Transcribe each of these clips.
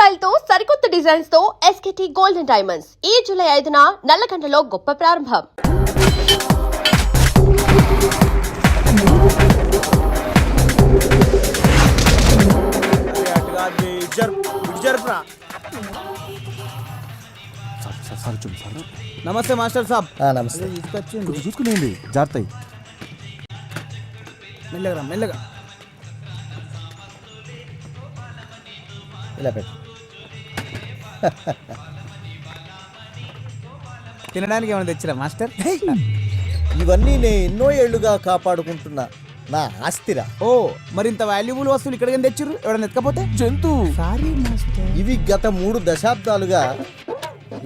Style తో సరికొత్త designs తో ఎస్కేటీ గోల్డెన్ డైమండ్స్ ఈ జూలై 5న నల్లగండలో గొప్ప ప్రారంభం. నమస్తే మాస్టర్ సాబ్. నమస్తే. చూసుకునేది జాగ్రత్త. మెల్లగా మెల్లగా ఇలా పెట్టు. తినడానికి ఏమైనా తెచ్చిరా మాస్టర్? ఇవన్నీ నేను ఎన్నో ఏళ్లుగా కాపాడుకుంటున్నా నా ఆస్తిరా. ఓ మరి ఇంత వాల్యుబుల్ వస్తువులు ఇక్కడికి తెచ్చిర్రు? ఎవరైనా ఎత్తుకపోతే జంతువు. Sorry master. ఇవి గత 3 దశాబ్దాలుగా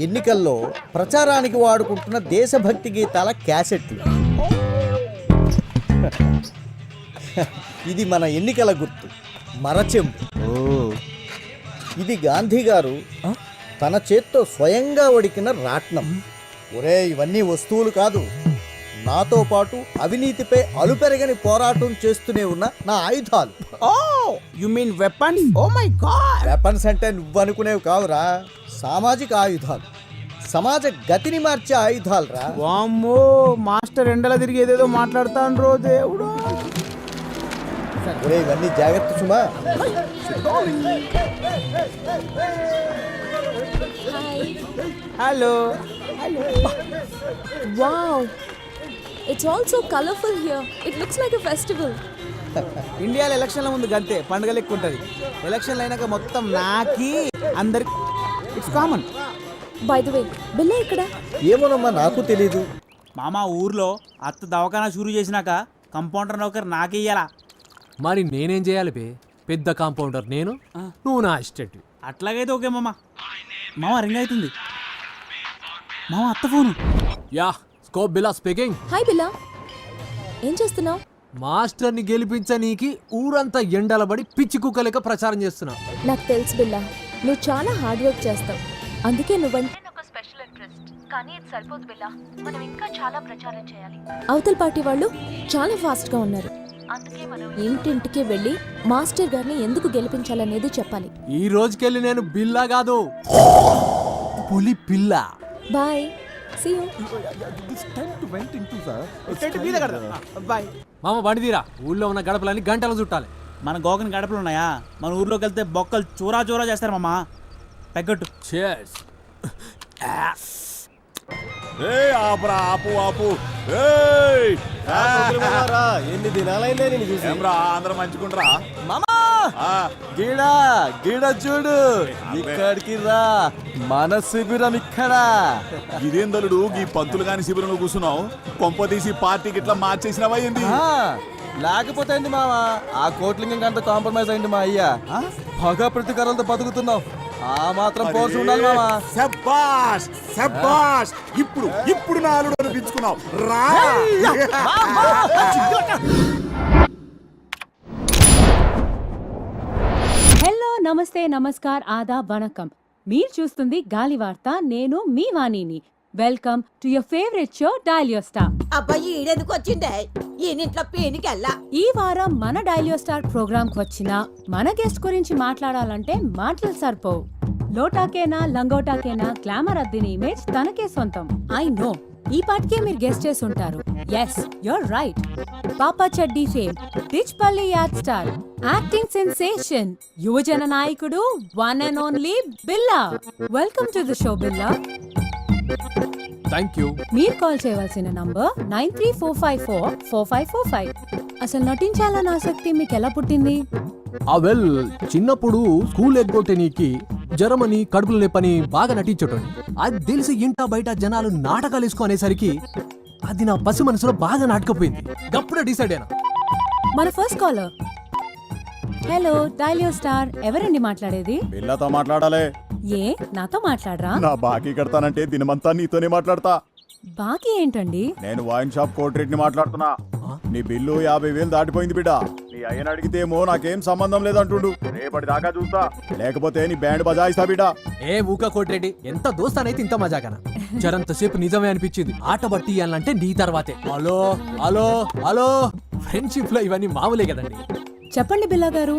ఎన్నికల్లో ప్రచారానికి వాడుకుంటున్న దేశభక్తి గీతాల క్యాసెట్లు. ఇది మన ఎన్నికల గుర్తు మరచెంపు. ఇది గాంధీ గారు తన చేత్తో స్వయంగా వడికిన రాట్నం. ఒరే, ఇవన్నీ వస్తువులు కాదు, నాతో పాటు అవినీతిపై అలుపెరగని పోరాటం చేస్తూనే ఉన్న నా ఆయుధాలు. Oh you mean weapons? Oh my God. Weapons అంటే నువ్వనుకునేవి కావురా, సామాజిక ఆయుధాలు, సమాజ గతిని మార్చే ఆయుధాలు రా. వామ్మో, మాస్టర్ ఎండల తిరిగి ఏదేదో మాట్లాడతాను రో దేవుడు. ఒరే, ఇవన్నీ జాగ్రత్త సుమా. Hello. Wow, it's all so colorful here. It looks like a festival. ఇండియాలో ఎలక్షన్ల ముందు గంతే పండుగ ఎక్కువ ఉంటుంది. ఎలక్షన్లు అయినాక మొత్తం నాకి అందరికి it's common. By the way, బిల్లా ఇక్కడ? ఏమోనమ్మా, నాకు తెలీదు. మామ ఊర్లో అత్త దవాఖానా షురూ చేసినాక కంపౌండర్ నౌకర్ నాకెయ్యాలా? మరి నేనేం చేయాలి బే? పెద్ద కాంపౌండర్ నేను, నువ్వు నా అసిస్టెంట్. అట్లాగైతే ఓకే మామ. మామ రింగ్ అవుతుంది. మామ అత్త ఫోను. యా, స్కోప్ బిల్లా స్పీకింగ్. హాయ్ బిల్లా, ఏం చేస్తున్నావు? మాస్టర్ని గెలిపించనీకి ఊరంతా ఎండలబడి పిచ్చి కుక్కలేక ప్రచారం చేస్తున్నా. నాకు తెలుసు బిల్లా, నువ్వు చాలా హార్డ్ వర్క్ చేస్తావు, అందుకే నువ్వంటే ఒక స్పెషల్ ఇంట్రెస్ట్. కానీ ఇది సరిపోదు బిల్లా, మనం ఇంకా చాలా ప్రచారం చేయాలి. అవతల పార్టీ వాళ్ళు చాలా ఫాస్ట్ గా ఉన్నారు. అందుకే మనం ఇంటింటికి వెళ్ళి మాస్టర్ గారిని ఎందుకు గెలిపించాలనేది చెప్పాలి. ఈ రోజుకెళ్ళి నేను బిల్లా కాదు, పులి పిల్ల. Bye, see you. బాయ్. మామ బండిదీరా, ఊళ్ళో ఉన్న గడపలన్నీ గంటలు చుట్టాలి. మన గోకని గడపలు ఉన్నాయా? మన ఊర్లోకి వెళ్తే బొక్కలు చూరా చూరా చేస్తారు మామ. పెగ్గట్టు. Cheers. ఆపు. ఎన్ని దినాలైందే నేను చూసి. అందరం మంచుకుంటారా మామా గిడ చూడు, ఇక్కడికి రా, మన శిబిరం ఇక్కడ. ఇదేందలుడు ఈ పంతులు గాని శిబిరంలో కూర్చున్నావు? కొంప తీసి పార్టీకి ఇట్లా మార్చేసినవా ఏంది? లేకపోతే ఏంటి మామా, ఆ కోట్లింగం కంటే కాంప్రమైజ్ అయింది మా అయ్యా. పగ ప్రతీకారాలతో బతుకుతున్నావు, ఆ మాత్రం పోర్స్ ఉండాలి మామా. శబ్బాష్. ఇప్పుడు నా అల్లుడు అనిపించుకున్నావు రా. హలో, నమస్తే, నమస్కార్, ఆదాబ్, వణకం. మీరు చూస్తుంది గాలి వార్త. నేను మీ వాణిని. Welcome to your favourite show dial your star. అబ్బాయి ఈడెందుకు వచ్చిండే? ఈయనింట్లో పేనికెళ్ళా. ఈ వారం మన డయల్ యువర్ స్టార్ ప్రోగ్రామ్ కు వచ్చిన మన గెస్ట్ గురించి మాట్లాడాలంటే మాటలు సరిపోవు. లోటాకేనా లంగోటాకేనా గ్లామర్ అద్దిన ఇమేజ్ తనకే సొంతం. ఐ నో, ఈ పాటికే మీరు గెస్ట్ చేసి ఉంటారు. Yes, you're right. పాపా చెడ్డీ fame, Richpalli ad star, acting sensation, యువజన నాయకుడు, one and only Billa. Welcome to the show Billa. Thank you. మీరు కాల్ చేయవలసిన నంబర్ 9345445545. అసలు నటించాలన్న ఆసక్తి మీకు ఎలా పుట్టింది? వెల్, చిన్నప్పుడు స్కూల్ ఎగ్గొట్టేనికి జర్మనీ కడుపులు లేపని బాగా నటించటోని. అది తెలిసి ఇంట బయట జనాలు నాటకాలు వేసుకునేసరికి అది నా పసి మనసులో బాగా నాటకపోయింది. గప్పుడే డిసైడ్ అయినా. మన first caller. Hello, dial your star. ఎవరండి మాట్లాడేది? పిల్లతో మాట్లాడాలి. ఏ, నాతో మాట్లాడరా? నా బాకీ కడతానంటే దినమంతా నీతోనే మాట్లాడతా. బాకీ ఏంటండి? నేను వైన్ షాప్ కోట్రేట్ని మాట్లాడుతున్నా. నీ బిల్లు 50,000 దాటిపోయింది బిడ్డ. నీ అయ్యని అడిగితేమో నాకేం సంబంధం లేదంటుండు. రేపటి దాకా చూస్తా, లేకపోతే నీ బ్యాండ్ బజాయిస్తా బిడ్డ. ఏ ఊక కోట్రెడ్డి, ఎంత దోస్తానైతే ఇంత మజాకనా? జరంతసేపు నిజమే అనిపించింది. ఆట బట్టి ఇయ్యాలంటే నీ తర్వాతే. హలో హలో హలో, ఫ్రెండ్షిప్ లో ఇవన్నీ మామూలే కదండి. చెప్పండి బిల్లా గారు,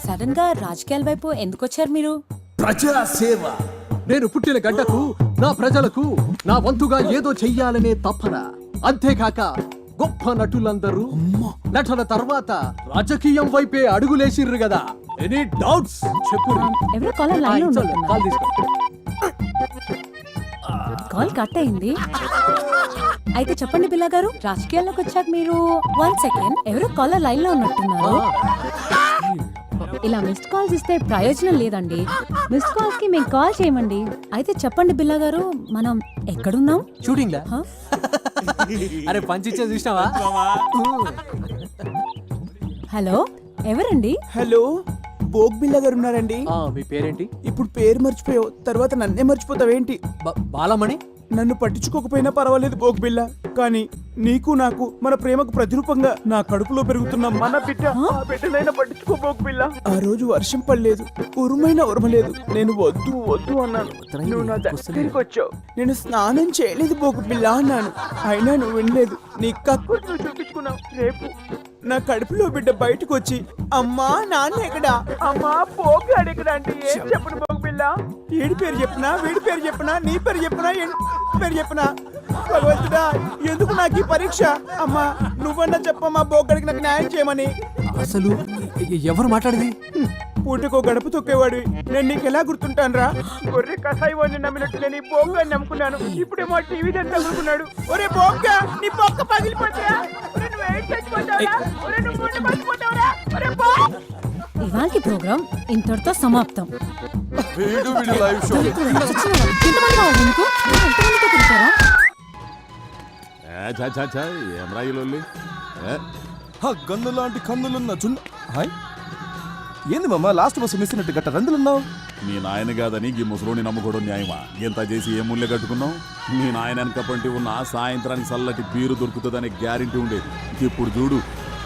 సడన్ గా రాజకీయాల వైపు ఎందుకు వచ్చారు మీరు? ప్రజాసేవ. నేను పుట్టిన గడ్డకు నా ప్రజలకు నా వంతుగా ఏదో చెయ్యాలనే తపన. అంతేకాక గొప్ప నటులందరూ నటన తర్వాత రాజకీయం వైపే అడుగులేసిర్రు కదా. ఎనీ డౌట్స్ చెప్పు. ఎవరో కాలర్ లైన్ లో కాల్ తీసుకో. కాల్ కట్ అయింది. అయితే చెప్పండి బిల్లా గారు, రాజకీయాల్లోకి వచ్చాక మీరు 1 సెకండ్ ఎవరో కాలర్ లైన్ లో ఉన్నట్టున్నారు. ఇలా మిస్డ్ కాల్స్ ఇస్తే ప్రయోజనం లేదండి. మిస్డ్ కాల్స్ కి మేము కాల్ చేయమండి. అయితే చెప్పండి బిల్లా గారు, మనం ఎక్కడున్నాం? షూటింగ్ లా? హ? అరే పంచిచ్చే చూసినావా? హలో, ఎవరండి? హలో, బోగ్ బిల్ల గారు ఉన్నారండి. మీ పేరేంటి? ఇప్పుడు పేరు మర్చిపోయావు, తర్వాత నన్నే మర్చిపోతావేంటి? బాలమణి. నన్ను పట్టించుకోకపోయినా పర్వాలేదు బోగ్ బిల్ల, కానీ నీకు నాకు మన ప్రేమకు ప్రతిరూపంగా నా కడుపులో పెరుగుతున్న మన బిడ్డ ఆ బిడ్డనైనా పట్టించుకో బోగ్ బిల్ల. ఆ రోజు వర్షం పడలేదు, ఉరుమైనా ఉరమలేదు. నేను వద్దు వద్దు అన్నాను, నువ్వు నా దగ్గరికి వచ్చావు. నేను స్నానం చేయలేదు బోగ్ బిల్ల అన్నాను, అయినా నువ్వు వినలేదు. నీ కక్కు నువ్వు చూపించుకున్నావు. రేపు నా కడుపులో బిడ్డ బయటకు వచ్చి అమ్మా నాన్న ఎక్కడా, అమ్మా పోగాడు ఎక్కడ అంటే ఏం చెప్పను బోగ్ బిల్ల? ఏడి పేరు చెప్పినా, వీడి పేరు చెప్పినా, నీ పేరు చెప్పినా, పేరు చెప్పినా, భగవంతుడా ఎందుకు నాకు ఈ పరీక్ష? అమ్మా నువ్వన్నా చెప్పమ్మా బోగ్గడికి నాకు న్యాయం చేయమని. అసలు ఎవరు మాట్లాడేది? పూటకో గడప తొక్కేవాడివి, నేను నీకు ఎలా గుర్తుంటాను రా? ఒరే కసాయి వాడిని నమ్మినట్టు నేను ఈ బోగ్గాని నమ్ముకున్నాను, ఇప్పుడేమో టీవీ దాన్ని తగులుకున్నాడు. ఒరే బోగ్గా, నీ బొక్క పగిలిపోతాయా? ఇవాల్టి ప్రోగ్రామ్ ఇంతటితో సమాప్తం. Live show. ఎంతమంది కావాలి మీకు? ఎంతమందితో తింటారా? గన్ను లాంటి కన్నులున్న చున్న. హాయ్, ఏంది మామ లాస్ట్ బస్సు మిస్ అయినట్టు గట్ట రందులున్నావు? మీ నాయన కాదని ఈ ముసలోని నమ్ముకోవడం న్యాయమా? ఎంత చేసి ఏ ముళ్ళే కట్టుకున్నావు? మీ నాయన వెనకపంటి ఉన్న సాయంత్రానికి చల్లటి బీరు దొరుకుతుందనే గ్యారెంటీ ఉండేది. ఇప్పుడు చూడు,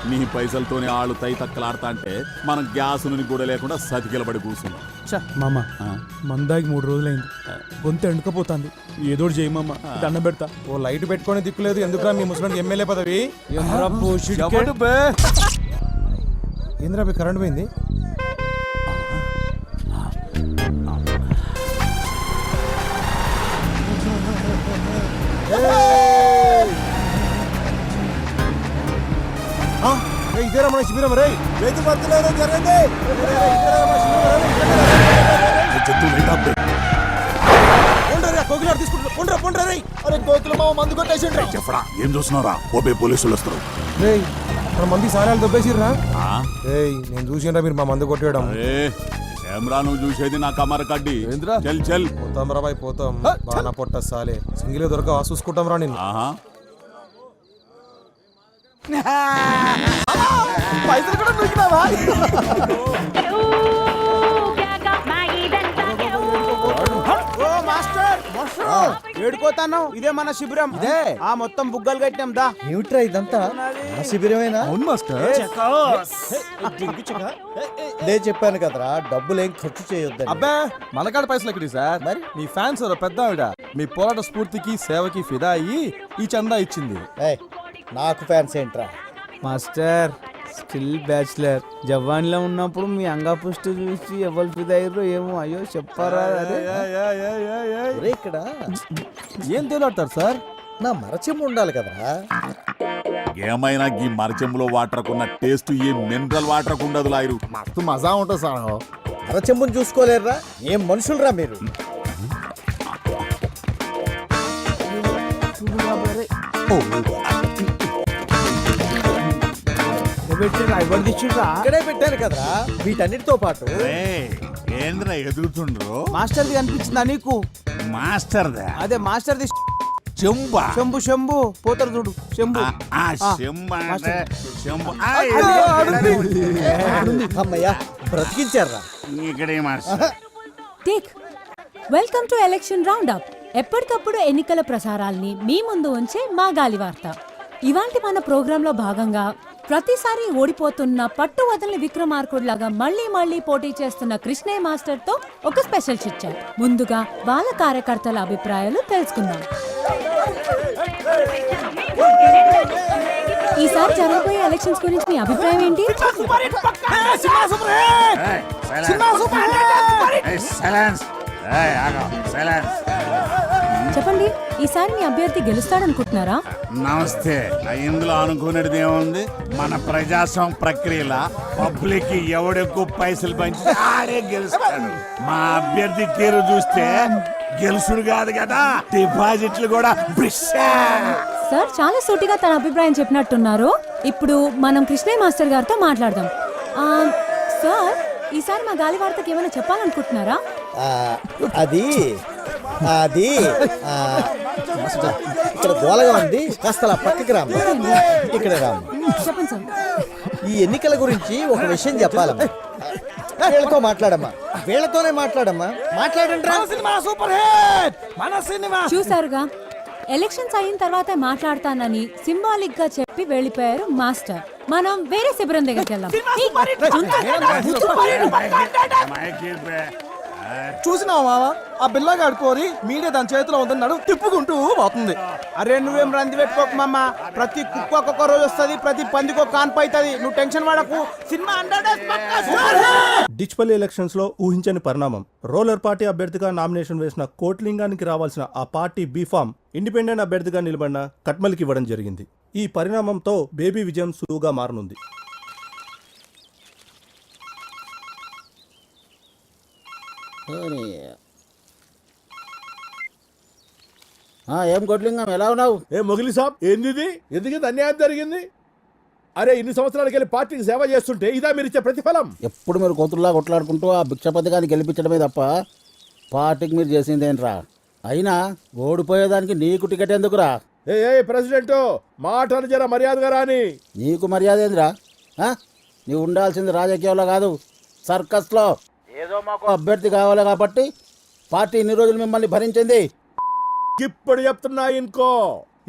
నీ పైసలతోనే ఆళ్ళు తై తక్కలాడతా అంటే మనం గ్యాస్ నుండి కూడా లేకుండా సతికిలబడి కూర్చున్నాం. మామ మందాకి 3 రోజులైంది, గొంతు ఎండుకపోతుంది. ఏదో చేయమమ్మ, దండం పెడతా. ఓ లైట్ పెట్టుకొని దిక్కులేదు ఎందుకురా మీ ముసలానికి ఎమ్మెల్యే పదవి? ఏంద్రా కరెంట్ పోయింది? ఇదేరా మన శిబిరం రే. జరిగింది చెప్పరా ఏం చూస్తున్నారా? ఓపే పోలీసులు వస్తారు. మన మంది సారాలు దొబ్బేసిర్రా. నేను చూసినరా మీరు మా మందు కొట్టేయడం. కెమెరా నువ్వు చూసేది నా కమర కడ్డి. చల్ చల్ పోతాం రా బాయ్, పోతాం. బాగా పొట్ట సాలే సింగిల్ దొరక చూసుకుంటాం రా నేను. పైసలు కూడా దొరికినావా? ఏడిపోతాను, ఇదే మన శిబిరం. ఇదే ఆ మొత్తం బుగ్గలు కట్టినాం దా. ఏమిట్రా ఇదంతా? నా శిబిరమేనా? అవును మాస్టర్. నేను చెప్పాను కదరా, డబ్బులేం ఖర్చు చేయొద్దని. అబ్బా మనకాడ పైసలు ఎక్కడి సార్? మరి మీ ఫ్యాన్స్ పెద్ద ఆవిడ మీ పోరాట స్ఫూర్తికి సేవకి ఫిదా అయ్యి ఈ చందా ఇచ్చింది. నాకు ఫ్యాన్స్ ఏంట్రా? Master still bachelor. జవాన్లో ఉన్నప్పుడు మీ అంగపుష్టి చూసి ఎవరు ఫిదయ్యారో ఏమో, అయ్యో చెప్పారా? ఇక్కడ ఏం తేలాడతారు సార్? నా మరచెంబు ఉండాలి కదరా. ఏమైనా ఈ మరచెంబులో వాటర్ కున్న టేస్ట్ ఏ మినరల్ వాటర్ ఉండదు. లాయరు మస్తు మజా ఉంటుంది సార్. మరచెంబుని చూసుకోలేరురా? ఏం మనుషులరా మీరు? ఇక్కడే పెట్టారు కదరా వీటన్నిటితో పాటు. ఏంద్రా ఎదుగుతుండ్రు? మాస్టర్ది కనిపించిందా నీకు? మాస్టర్ అదే మాస్టర్ది చెంబా. శంభు శంభు పోతారు చూడు, శంభు. అమ్మయ్యా బ్రతికించారా? Take welcome to election round up. ఎప్పటికప్పుడు ఎన్నికల ప్రసారాల్ని మీ ముందు ఉంచే మా గాలి వార్త. ఇవాంటి మన ప్రోగ్రాంలో భాగంగా ప్రతిసారి ఓడిపోతున్న పట్టు వదలని విక్రమార్కుడిలాగా మళ్ళీ పోటీ చేస్తున్న కృష్ణయ్య మాస్టర్ తో ఒక స్పెషల్ చిట్ చాట్. ముందుగా వాళ్ళ కార్యకర్తల అభిప్రాయాలు తెలుసుకుందాం. ఈసారి జరగబోయే ఎలక్షన్స్ గురించి మీ అభిప్రాయం ఏంటి? చెప్పండి, ఈసారి మీ అభ్యర్థి గెలుస్తాడనుకుంటున్నారా? నమస్తే. ఇందులో అనుకునేది ఏముంది? మన ప్రజాస్వామ్య ప్రక్రియల పబ్లిక్ ఎవడెక్కువ పైసలు పంచి ఆడే గెలుస్తాడు. మా అభ్యర్థి తీరు చూస్తే గెలుసుడు కాదు కదా, డిపాజిట్లు కూడా సార్ చాలా సూటిగా తన అభిప్రాయం చెప్పినట్టున్నారు. ఇప్పుడు మనం కృష్ణయ్య మాస్టర్ గారితో మాట్లాడదాం. సార్, ఈసారి మా గాలి వార్తకి ఏమైనా చెప్పాలనుకుంటున్నారా? అది అది ఇక్కడ గోలగా ఉంది, కాస్త అలా పక్కకి రాము. ఇక్కడ రాము. చెప్పండి సార్. ఈ ఎన్నికల గురించి ఒక విషయం చెప్పాలమ్మా. వీళ్ళతో మాట్లాడమ్మా, వీళ్ళతోనే మాట్లాడమ్మా. మాట్లాడండి. చూసారుగా, ఎలక్షన్స్ అయిన తర్వాత మాట్లాడతానని సింబాలిక్ గా చెప్పి వెళ్ళిపోయారు మాస్టర్. మనం వేరే శిబిరం దగ్గరికి వెళ్దాం. చూసినావా మావా, ఆ బిల్లగాడు కోరి మీడియా దాని చేతిలో ఉందన్నాడు, తిప్పుకుంటూ పోతుంది. అరే నువ్వేం రంది పెట్టుకోకు మామ. ప్రతి కుక్క ఒక్కొక్క రోజు వస్తుంది, ప్రతి పందికి ఒక కాన్పు అవుతుంది. నువ్వు టెన్షన్ పడకు. సినిమా డిచ్పల్లి ఎలక్షన్స్ లో ఊహించని పరిణామం. రోలర్ పార్టీ అభ్యర్థిగా నామినేషన్ వేసిన కోట్లింగానికి రావాల్సిన ఆ పార్టీ బీఫామ్ ఇండిపెండెంట్ అభ్యర్థిగా నిలబడిన కట్మల్కి ఇవ్వడం జరిగింది. ఈ పరిణామంతో బేబీ విజయం సులువుగా మారనుంది. ఏం కొట్లింగం, ఎలా ఉన్నావు? ఏ మొగిలి సాబ్, ఏంది ఎందుకు అన్యాయం జరిగింది? అరే ఇన్ని సంవత్సరాలకి వెళ్ళి పార్టీకి సేవ చేస్తుంటే ఇదా మీరు ఇచ్చే ప్రతిఫలం? ఎప్పుడు మీరు కోతుల్లా కొట్లాడుకుంటూ ఆ భిక్ష పథకాన్ని గెలిపించడమే తప్ప పార్టీకి మీరు చేసిందేంట్రా? అయినా ఓడిపోయేదానికి నీకు టికెట్ ఎందుకురా? ఏ ప్రెసిడెంట్ మాటను జర మర్యాదగా రాని. నీకు మర్యాద ఏందిరా? నీవు ఉండాల్సింది రాజకీయాల్లో కాదు, సర్కస్లో. ఏదో మాకు అభ్యర్థి కావాలి కాబట్టి పార్టీ ఇన్ని రోజులు మిమ్మల్ని భరించింది. ఇప్పుడు చెప్తున్నా ఇంకో,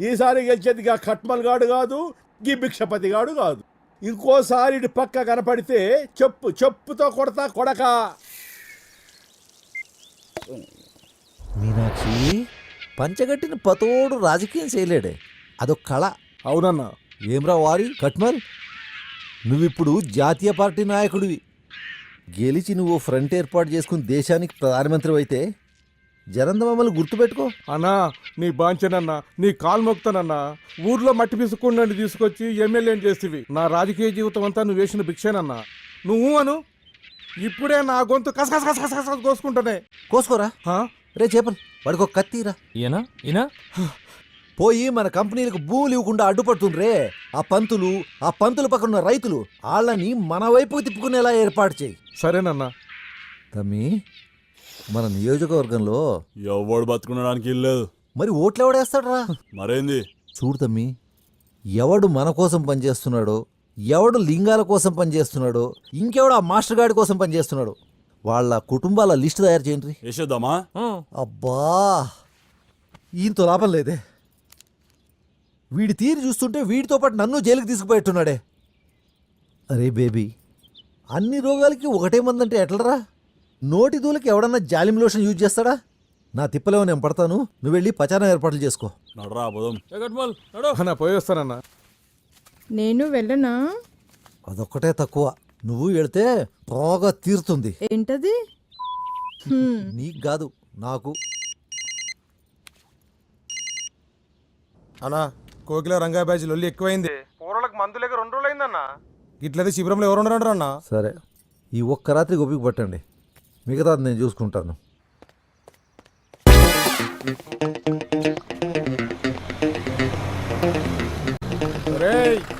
ఈసారి గెలిచేదిగా ఖట్మల్ గాడు కాదు, గీ భిక్షపతి గాడు కాదు. ఇంకోసారి ఇటు పక్క కనపడితే చెప్పుతో కొడతా కొడక. మీనాక్షి, పంచగట్టిన పతోడు రాజకీయం చేయలేడే, అదొక కళ. అవునన్నా. ఏమ్రా వారి కట్మల్, నువ్విప్పుడు జాతీయ పార్టీ నాయకుడివి. గెలిచి నువ్వు ఫ్రంట్ ఏర్పాటు చేసుకుని దేశానికి ప్రధానమంత్రి అయితే జనంద మమ్మల్ని గుర్తుపెట్టుకో. అన్నా నీ బాంచనన్నా, నీ కాలు మొక్తానన్నా. ఊర్లో మట్టి పిసుకుండా తీసుకొచ్చి ఎమ్మెల్యేని చేస్తేవి. నా రాజకీయ జీవితం అంతా నువ్వు వేసిన భిక్షేనన్నా. నువ్వు అను, ఇప్పుడే నా గొంతు కసకస కోసుకుంటానే. కోసుకోరా రే చేపలు, వాడికి ఒక కత్తిరా. పోయి మన కంపెనీలకు భూములు ఇవ్వకుండా అడ్డుపడుతుండ్రే ఆ పంతులు పక్కన ఉన్న రైతులు, వాళ్ళని మన వైపు తిప్పుకునేలా ఏర్పాటు చేయి. సరేనన్నా. తమ్మి, మన నియోజకవర్గంలో ఎవడు బతుకునడానికి ఇల్లేదు. మరి ఓట్లు ఎవడేస్తాడు రా? మరేంది చూడు తమ్మి, ఎవడు మన కోసం పనిచేస్తున్నాడో, ఎవడు లింగాల కోసం పనిచేస్తున్నాడో, ఇంకెవడు ఆ మాస్టర్ గాడి కోసం పనిచేస్తున్నాడో వాళ్ళ కుటుంబాల లిస్టు తయారు చేయండి. వేసేద్దామా? అబ్బా, ఈయనతో లాభం లేదే. వీడి తీరు చూస్తుంటే వీడితో పాటు నన్ను జైలుకి తీసుకుపోయేట్టున్నాడే. అరే బేబీ, అన్ని రోగాలకి ఒకటే మందంటే ఎట్లరా? నోటి దూలకి ఎవడన్నా జాలిం లోషన్ యూజ్ చేస్తాడా? నా తిప్పలేమో నేను పడతాను, నువ్వు వెళ్ళి పచారం ఏర్పాట్లు చేసుకో. నడరా పోదాం. అన్నా పోయి వస్తానన్నా. నేను వెళ్ళనా? అదొక్కటే తక్కువ, నువ్వు వెళితే బాగా తీరుతుంది. ఏంటది? నీకు కాదు, నాకు. అన్నా, కోకిల రంగా బ్యాచ్ లొల్లి ఎక్కువైంది. పూర్వలకు మందు లేక 2 రోజులు అయిందన్నా. ఇట్లయితే శిబిరంలో ఎవరు ఉండరు అన్నా. సరే, ఈ ఒక్క రాత్రి గొప్పికి పట్టండి, మిగతాది నేను చూసుకుంటాను.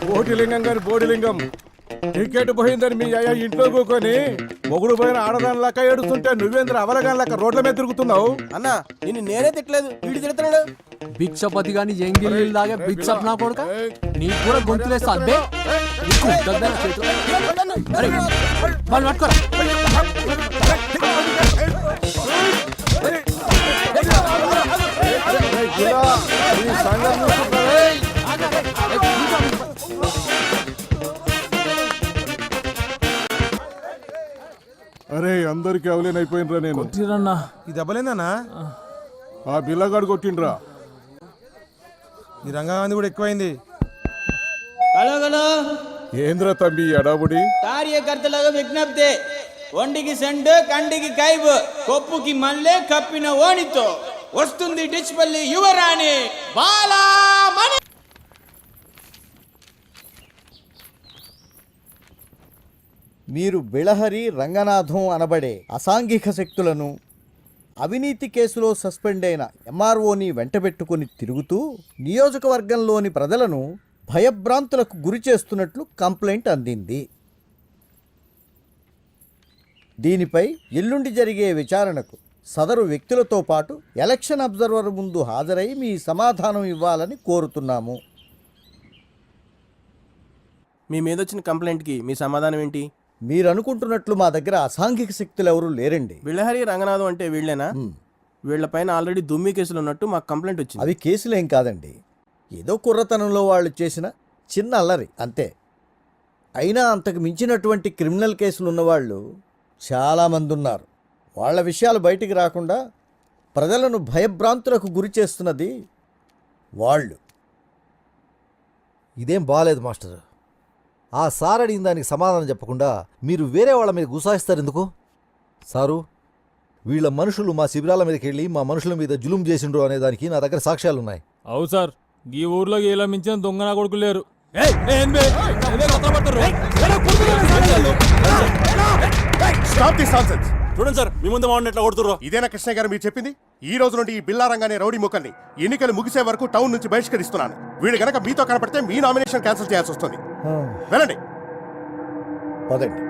కోటిలింగం గారి బోడిలింగం టికెట్ పోయిందని మీ అయ్యా ఇంట్లో కూకొని మొగుడు పోయిన ఆడదాని లెక్క ఏడుస్తుంటే నువ్వేంద్ర అవలగాని లెక్క రోడ్ల మీద తిరుగుతున్నావు. అన్నా, నిన్ను నేనే తిట్టలేదు, వీడి తిడుతున్నాడు. భిక్షపతి గాని ఎంగిల్ లాగా భిక్షప్ నా కొడుక, నీకు కూడా గొంతులేస్తా. అరే అందరికి అవలేనైపోయినరా నేను. ఈ దెబ్బలేందన్నా? ఆ బిల్లగాడు కొట్టిండ్రా. ఈ రంగా గాంధీ కూడా ఎక్కువైంది. గలగల ఏంద్ర తంబి ఎడాబుడి కార్యకర్తలకు విజ్ఞప్తి. ఒంటికి సెంటు, కంటికి కైబు, కొప్పుకి మల్లె, కప్పిన ఓణితో వస్తుంది డిచ్పల్లి యువరాణి బాలామణి. మీరు బిళహరి రంగనాథం అనబడే అసాంఘిక శక్తులను అవినీతి కేసులో సస్పెండ్ అయిన ఎంఆర్ఓని వెంటబెట్టుకుని తిరుగుతూ నియోజకవర్గంలోని ప్రజలను భయభ్రాంతులకు గురి చేస్తున్నట్లు కంప్లైంట్ అందింది. దీనిపై ఎల్లుండి జరిగే విచారణకు సదరు వ్యక్తులతో పాటు ఎలక్షన్ అబ్జర్వర్ ముందు హాజరై మీ సమాధానం ఇవ్వాలని కోరుతున్నాము. మీ మీద వచ్చిన కంప్లైంట్కి మీ సమాధానం ఏంటి? మీరు అనుకుంటున్నట్లు మా దగ్గర అసాంఘిక శక్తులు ఎవరూ లేరండి. బిళ్ళహరి రంగనాథం అంటే వీళ్ళేనా? వీళ్ళపైన ఆల్రెడీ దుమ్మి కేసులు ఉన్నట్టు మాకు కంప్లైంట్ వచ్చింది. అవి కేసులేం కాదండి, ఏదో కుర్రతనంలో వాళ్ళు చేసిన చిన్న అల్లరి అంతే. అయినా అంతకు మించినటువంటి క్రిమినల్ కేసులు ఉన్నవాళ్ళు చాలామంది ఉన్నారు. వాళ్ళ విషయాలు బయటికి రాకుండా ప్రజలను భయభ్రాంతులకు గురి చేస్తున్నది వాళ్ళు. ఇదేం బాగాలేదు మాస్టర్. ఆ సార్ అడిగిన దానికి సమాధానం చెప్పకుండా మీరు వేరే వాళ్ళ మీద గుసాయిస్తారు ఎందుకు? సారు, వీళ్ళ మనుషులు మా శిబిరాల మీదకి వెళ్ళి మా మనుషుల మీద జులుం చేసిండ్రు అనే దానికి నా దగ్గర సాక్ష్యాలున్నాయి. అవు సార్, ఈ ఊర్లో ఇలా మించిన దొంగ నా కొడుకు లేరు. చూడండి సార్, మీ ముందు ఎట్లా కొడుతుర్రో. ఇదేనా కృష్ణ గారు మీరు చెప్పింది? ఈ రోజు నుండి ఈ బిల్లారంగానే రౌడీ ముక్కల్ని ఎన్నికలు ముగిసే వరకు టౌన్ నుంచి బహిష్కరిస్తున్నాను. వీడు గనక మీతో కనపడితే మీ నామినేషన్ క్యాన్సిల్ చేయాల్సి వస్తుంది. వెళ్ళండి. పదండి.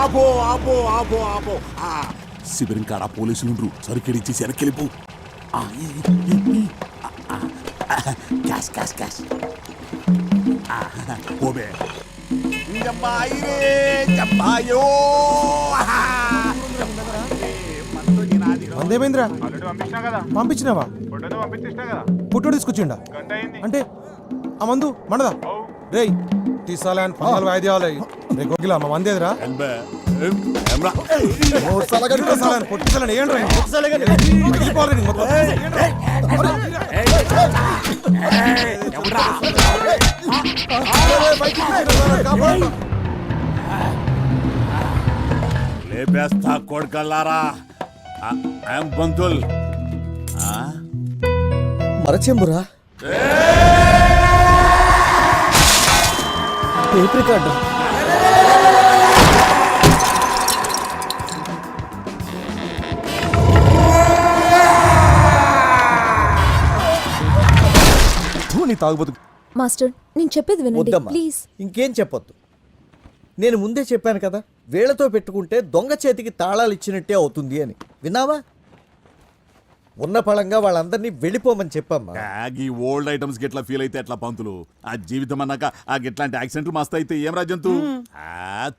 ఆపో ఆపో ఆపో ఆపో. శిబిరం కాడ పోలీసులు సరుకెడిచ్చి వెనక్కిలిపు. Cash cash cash. పోబే మందేమేంద్రా పంపించినావా? పుట్టు తీసుకొచ్చిండా అంటే ఆ మందు మనదా? రేయ్ తీసాలని పన్నాలు వాయిద్యాలు రే గొగ్గిలా మా మందేదిరా. పొట్టిసాలని లేపేస్తా కొడుకల్లారా. బంతుల్ మరచెంబురా, టేప్ రికార్డు. తాగుబోతు మాస్టర్, నేను చెప్పేది వినండి వద్దమ్మా, ప్లీజ్. ఇంకేం చెప్పొద్దు. నేను ముందే చెప్పాను కదా, వేళ్లతో పెట్టుకుంటే దొంగ చేతికి తాళాలు ఇచ్చినట్టే అవుతుంది అని. విన్నావా? ఉన్న పళంగా వాళ్ళందరినీ వెళ్ళిపోమని చెప్పమ్మా. ఈ ఓల్డ్ ఐటమ్స్ గిట్లా ఫీల్ అయితే ఎట్లా పంతులు? ఆ జీవితం అన్నాక ఆ గిట్లాంటి యాక్సిడెంట్లు మస్తు అయితే ఏం రాజంతు?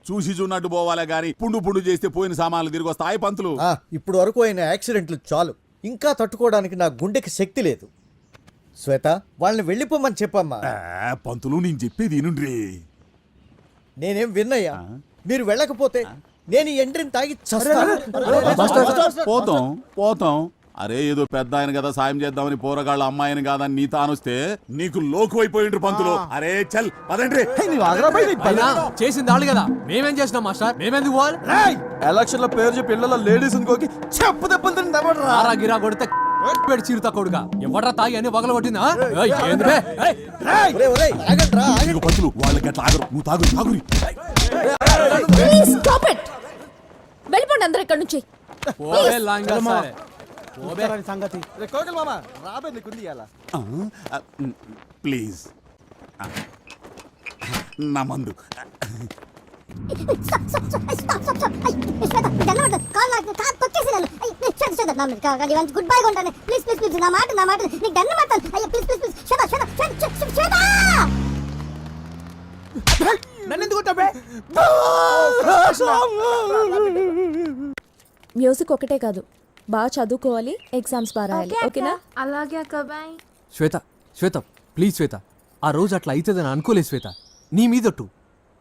చూసి చూన్నట్టు పోవాలే గాని పుండు పుండు చేస్తే పోయిన సామాన్లు తిరిగి వస్తాయి పంతులు. ఇప్పుడు వరకు అయిన యాక్సిడెంట్లు చాలు, ఇంకా తట్టుకోవడానికి నా గుండెకి శక్తి లేదు. శ్వేత, వాళ్ళని వెళ్ళిపోమని చెప్పమ్మా. పంతులు నేను చెప్పేది వినుండ్రి. నేనేం విన్నయ్యా, మీరు వెళ్ళకపోతే నేను ఈ ఎంట్రీని తాగి చస్తాను. పోతాం పోతాం. అరే ఏదో పెద్ద ఆయన కదా సాయం చేద్దామని పోరగాళ్ళ అమ్మాయిని కాదని నీ తానొస్తే నీకు లోకు అయిపోయిండ్రు పంతులు. అరే చల్ పదండ్రి. చేసింది వాళ్ళు కదా, మేమేం చేసినాం మాస్టర్? మేమెందుకు పోవాలి? ఎలక్షన్ లో పేరు చెప్పి ఇళ్ళలో లేడీస్ ఇంకోకి చెప్పు దెబ్బలు ఆరా గిరా కొడితే పెడి చీరుతా కొడుగా ఎవడ్రా తాగి అని వగల కొట్టిందా? పంతులు వాళ్ళకి అట్లా ఆగరు, నువ్వు తాగు తాగురి. వెళ్ళిపోండి అందరూ ఇక్కడ నుంచి. ప్లీజ్ నా మందు. గుడ్ బై కొంటాను ప్లీజ్ ప్లీజ్ ప్లీజ్. నా మాట నీకు దండం మాట్లాడు. అయ్యో ప్లీజ్ ప్లీజ్ ప్లీజ్. మ్యూజిక్ ఒకటే కాదు, బాగా చదువుకోవాలి, ఎగ్జామ్స్ బాగా రాయాలి. ఓకేనా? అలాగే అక్కబాయ్. శ్వేత శ్వేత ప్లీజ్ శ్వేత, ఆ రోజు అట్లా అవుతుందని అనుకోలేదు శ్వేత. నీ మీదట్టు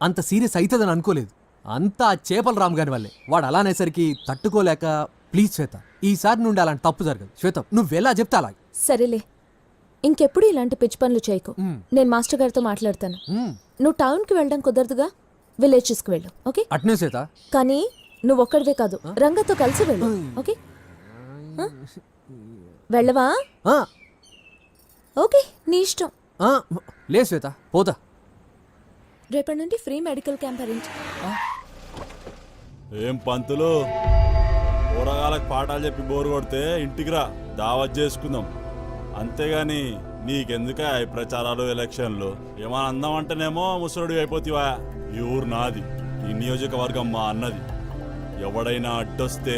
అంత సీరియస్ అవుతుందని అనుకోలేదు. అంతా చేపల రామ్ గారి వల్లే. వాడు అలా అనేసరికి తట్టుకోలేక. ప్లీజ్ శ్వేత, ఈసారి నుండి అలాంటి తప్పు జరగదు. శ్వేత నువ్వెలా చెప్తా అలా. సరేలే, ఇంకెప్పుడు ఇలాంటి పిచ్చి పనులు చేయకు. నేను మాస్టర్ గారితో మాట్లాడతాను. నువ్వు టౌన్కి వెళ్ళడం కుదరదుగా, విలేజెస్కి వెళ్ళు. ఓకే? అట్నే శ్వేత. కానీ నువ్వు ఒక్కడివే కాదు, రంగతో కలిసి వెళ్ళు. ఓకే? వెళ్ళవా? ఓకే, నీ ఇష్టం. లే శ్వేత, పోతా. రేపటి నుండి ఫ్రీ మెడికల్ క్యాంప్ అరేంజ్. ఏం పంతులు, కూరగాయలకు పాఠాలు చెప్పి బోరు కొడితే ఇంటికి రా, దావత్ చేసుకుందాం. అంతేగాని నీకెందుక ఈ ప్రచారాలు ఎలక్షన్లు? ఏమన్నా అందామంటేనేమో ముసలుడి అయిపోతావా? ఈ ఊరు నాది, ఈ నియోజకవర్గం మా అన్నది. ఎవడైనా అడ్డొస్తే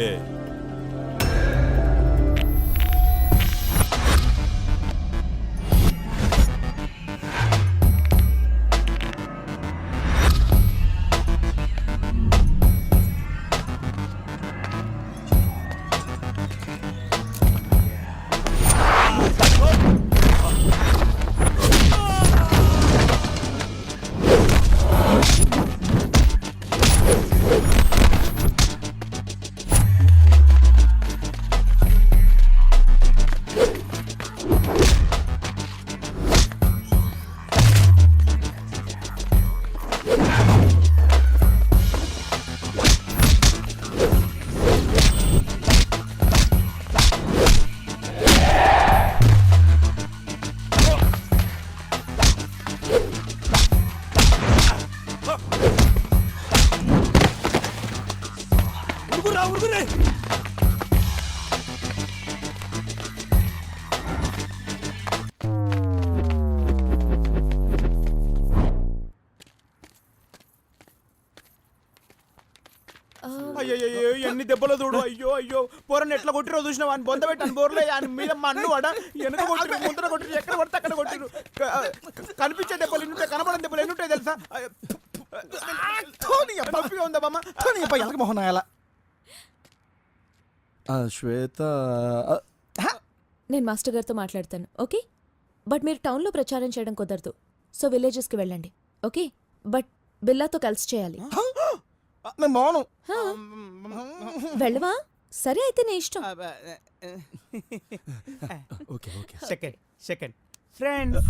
అయ్యో ఎన్ని దెబ్బలు చూడు. అయ్యో అయ్యో పోరని ఎట్లా కొట్టిరో చూసినావు? అని బొంద పెట్టాను బోర్లే, ఆయన మీద మన్ను వాడ వెనక కొట్టిరు, ముందర కొట్టిరు, ఎక్కడ పడితే అక్కడ కొట్టిరు. కనిపించే దెబ్బలు ఎన్నుంటాయి, కనపడని దెబ్బలు ఎన్నుంటాయి తెలుసా? నొప్పిగా ఉందా బామ్మ? ఎలక మొహం ఎలా శ్వేత? నేను మాస్టర్ గారితో మాట్లాడతాను. ఓకే? బట్ మీరు టౌన్లో ప్రచారం చేయడం కుదరదు, సో విలేజెస్కి వెళ్ళండి. ఓకే? బట్ బిల్లాతో కలిసి చేయాలి. నేను బాను. వెళ్ళవా? సరే అయితే నీ ఇష్టం. Second friends